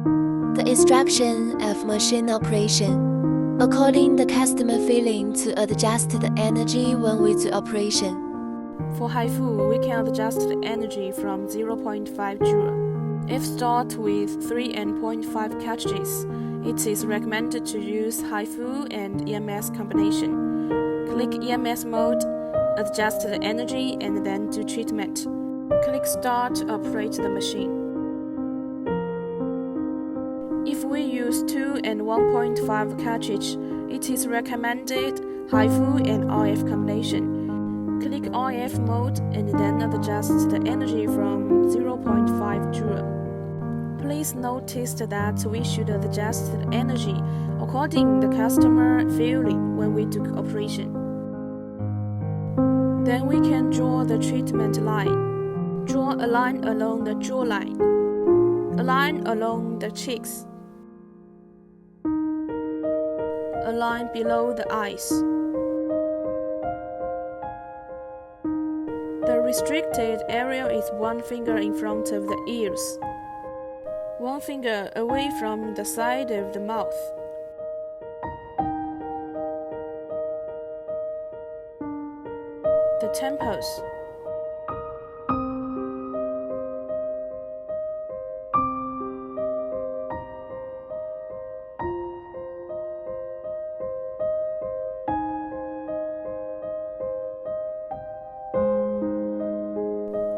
The instruction of machine operation. According the customer feeling to adjust the energy when we do operation. For HIFU, we can adjust the energy from 0.5 joule. If stored with 3 and 0.5 cartridges, it is recommended to use HIFU and EMS combination. Click EMS mode, adjust the energy, and then do treatment. Click Start to operate the machine. If we use 2 and 1.5 cartridge, it is recommended HIFU and RF combination. Click RF mode and then adjust the energy from 0.5 joule. Please notice that we should adjust the energy according to the customer feeling when we do operation. Then we can draw the treatment line. Draw a line along the jawline, a line along the cheeks, a line below the eyes. The restricted area is 1 finger in front of the ears, 1 finger away from the side of the mouth. The temples.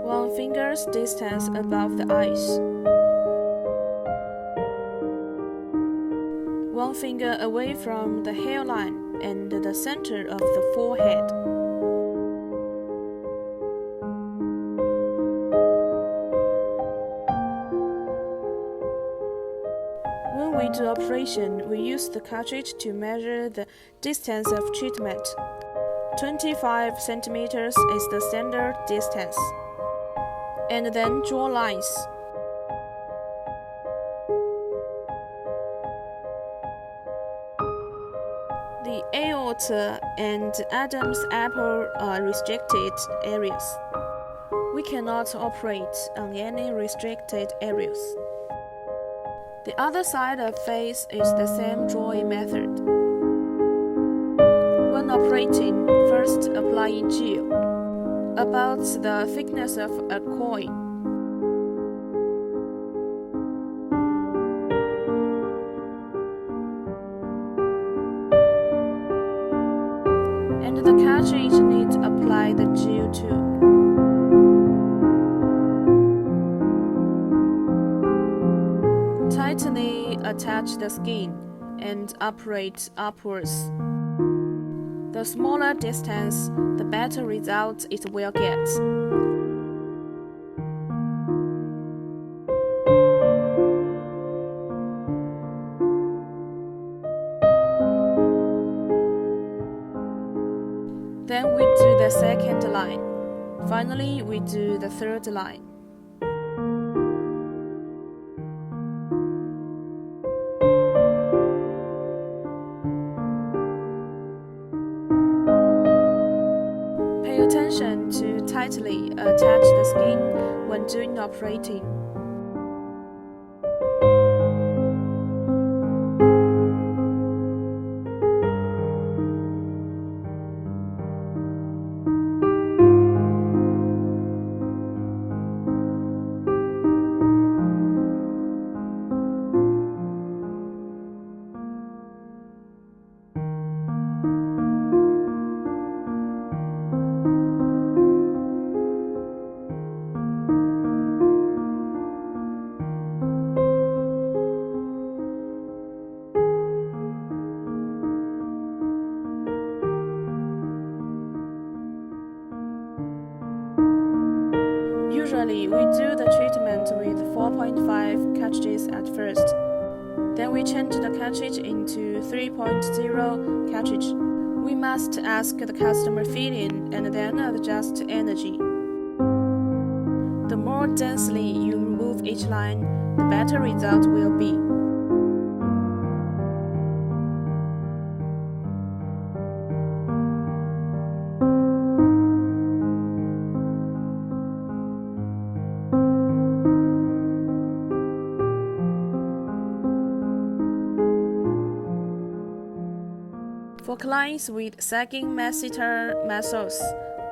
One finger's distance above the eyes. 1 finger away from the hairline and the center of the forehead. When we do operation, we use the cartridge to measure the distance of treatment. 25 centimeters is the standard distance. And then draw lines. The aorta and Adam's apple are restricted areas. We cannot operate on any restricted areas. The other side of face is the same drawing method. When operating, first applying gel, about the thickness of a coin. And the cartridge needs to apply the gel too. Tightly attach the skin and operate upwards. The smaller distance, the better result it will get. Then we do the second line. Finally, we do the third line. Pay attention to tightly attach the skin when doing operating. Usually, we do the treatment with 4.5 cartridges at first. Then we change the cartridge into 3.0 cartridge. We must ask the customer feeling and then adjust energy. The more densely you remove each line, the better result will be. For clients with sagging masseter muscles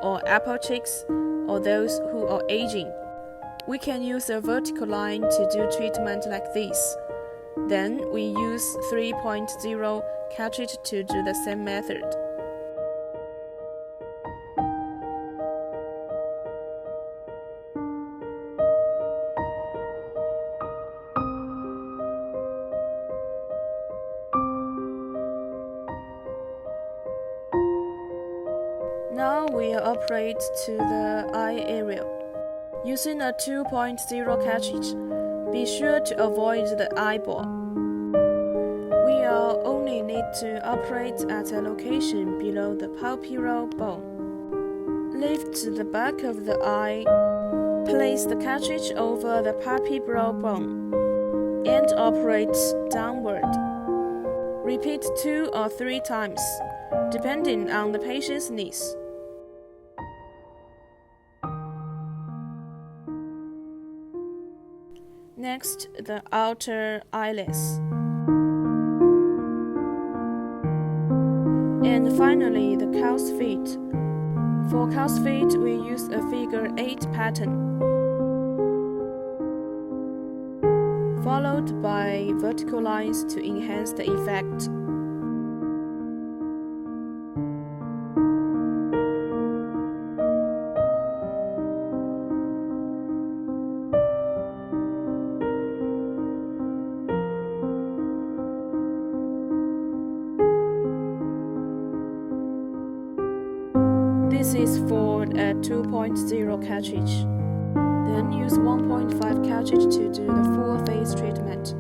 or apple cheeks, or those who are aging, we can use a vertical line to do treatment like this. Then we use 3.0 cartridge to do the same method. Now we'll operate to the eye area. Using a 2.0 cartridge, be sure to avoid the eyeball. We'll only need to operate at a location below the palpebral bone. Lift the back of the eye, place the cartridge over the palpebral bone, and operate downward. Repeat 2 or 3 times, depending on the patient's needs. Next, the outer eyelids. And finally, the cow's feet. For cow's feet, we use a figure 8 pattern, followed by vertical lines to enhance the effect. This is for a 2.0 cartridge. Then use 1.5 cartridge to do the full face treatment.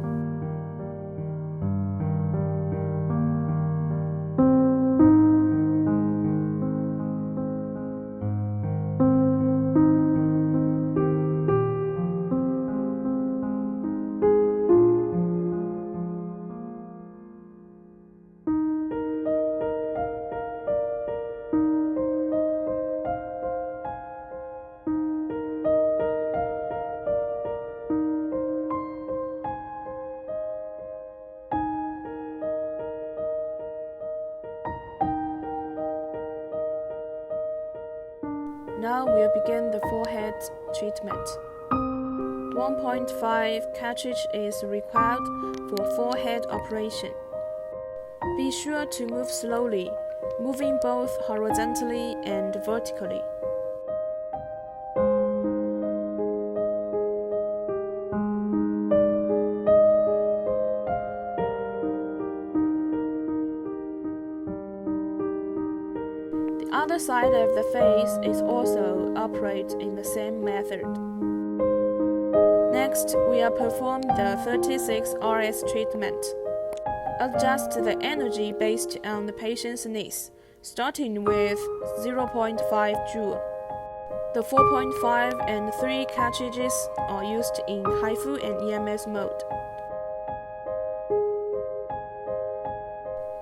Now we'll begin the forehead treatment. 1.5 cartridge is required for forehead operation. Be sure to move slowly, moving both horizontally and vertically. The other side of the face is also operate in the same method. Next, we'll perform the 36 RS treatment. Adjust the energy based on the patient's needs, starting with 0.5 joule. The 4.5 and 3 cartridges are used in HIFU and EMS mode,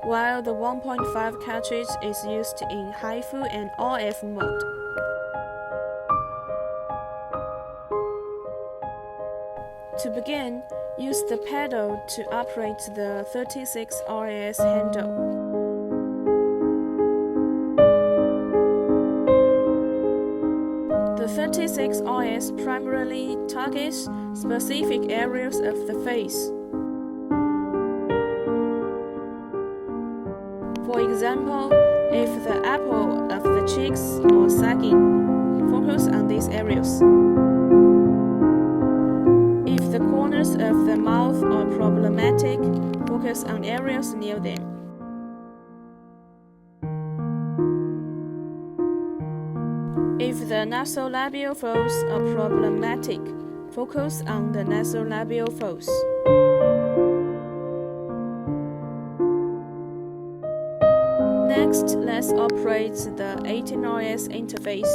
while the 1.5 cartridge is used in HIFU and RF mode. To begin, use the pedal to operate the 36 RS handle. The 36 RS primarily targets specific areas of the face. For example, if the apple of the cheeks are sagging, focus on these areas. If the corners of the mouth are problematic, focus on areas near them. If the nasolabial folds are problematic, focus on the nasolabial folds. Next, let's operate the 18RS interface.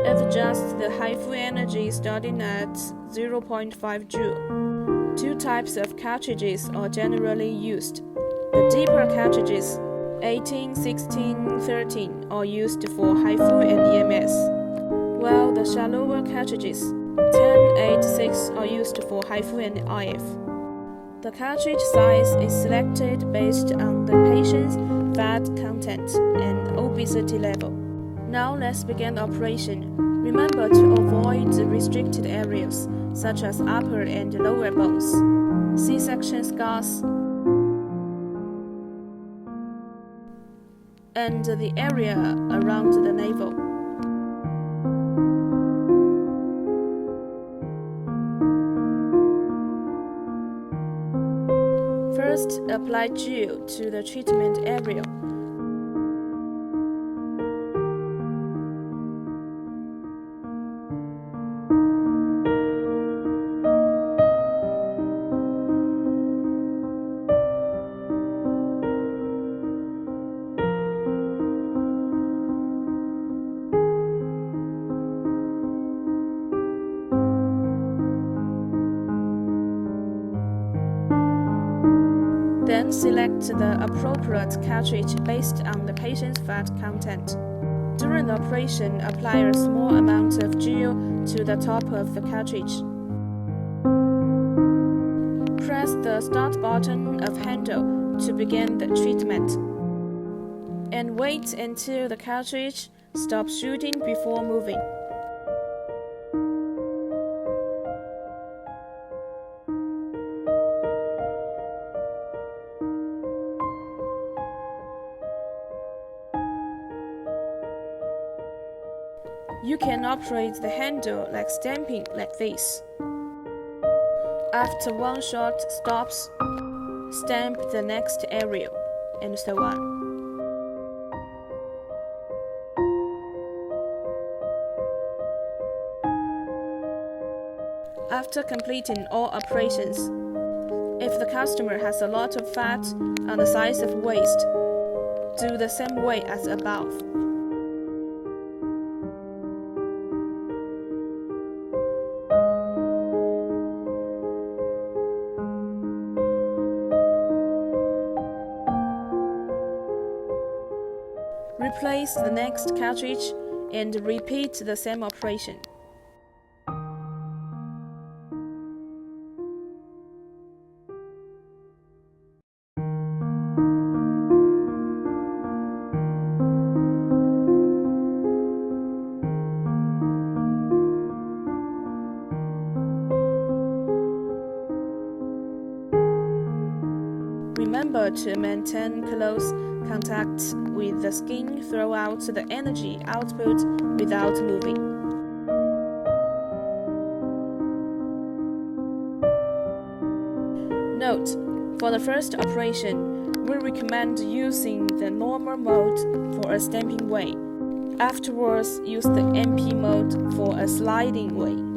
Adjust the HIFU energy starting at 0.5 joule. 2 types of cartridges are generally used. The deeper cartridges, 18, 16, 13, are used for HIFU and EMS, while the shallower cartridges, 10, 8, 6, are used for HIFU and IF. The cartridge size is selected based on the patient's fat content, and obesity level. Now let's begin the operation. Remember to avoid the restricted areas, such as upper and lower bones, C-section scars, and the area around the navel. First, apply gel to the treatment area. Then select the appropriate cartridge based on the patient's fat content. During the operation, apply a small amount of gel to the top of the cartridge. Press the start button of handle to begin the treatment. And wait until the cartridge stops shooting before moving. You can operate the handle like stamping like this. After one shot stops, stamp the next area, and so on. After completing all operations, if the customer has a lot of fat on the size of waist, do the same way as above. Replace the next cartridge and repeat the same operation. Remember to maintain close contact with the skin throughout the energy output without moving. Note: for the first operation, we recommend using the normal mode for a stamping way. Afterwards, use the MP mode for a sliding way.